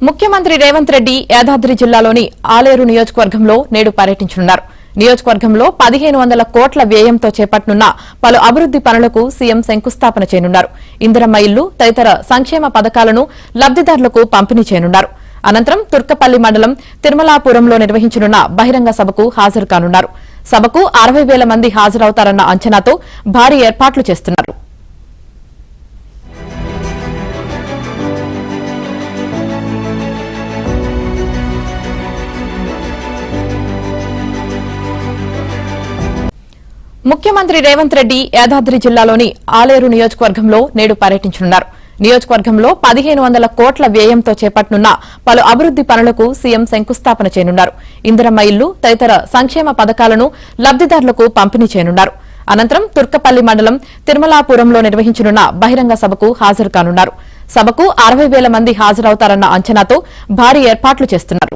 ముఖ్యమంత్రి రేవంత్ రెడ్డి యాదాద్రి జిల్లాలోని ఆలేరు నియోజకవర్గంలో నేడు పర్యటించనున్నారు. నియోజకవర్గంలో 1500 కోట్ల వ్యయంతో చేపట్టనున్న పలు అభివృద్ది పనులకు సీఎం శంకుస్థాపన చేయనున్నారు. ఇందిరమ్మ ఇల్లు తదితర సంక్షేమ పథకాలను లబ్దిదారులకు పంపిణీ చేయనున్నారు. అనంతరం తుర్కపల్లి మండలం తిరుమలాపురంలో నిర్వహించనున్న బహిరంగ సభకు హాజరు కానున్నారు. సభకు 60,000 మంది హాజరవుతారన్న అంచనాతో భారీ ఏర్పాట్లు చేస్తున్నారు. ముఖ్యమంత్రి రేవంత్ రెడ్డి యాదాద్రి జిల్లాలోని ఆలేరు నియోజకవర్గంలో నేడు పర్యటించనున్నారు. నియోజకవర్గంలో 1500 కోట్ల వ్యయంతో చేపట్టనున్న పలు అభివృద్ది పనులకు సీఎం శంకుస్థాపన చేయనున్నారు. ఇందిరమ్మ ఇల్లు తదితర సంక్షేమ పథకాలను లబ్దిదారులకు పంపిణీ చేయనున్నారు. అనంతరం తుర్కపల్లి మండలం తిరుమలాపురంలో నిర్వహించనున్న బహిరంగ సభకు హాజరు కానున్నారు. సభకు 60,000 మంది హాజరవుతారన్న అంచనాతో భారీ ఏర్పాట్లు చేస్తున్నారు.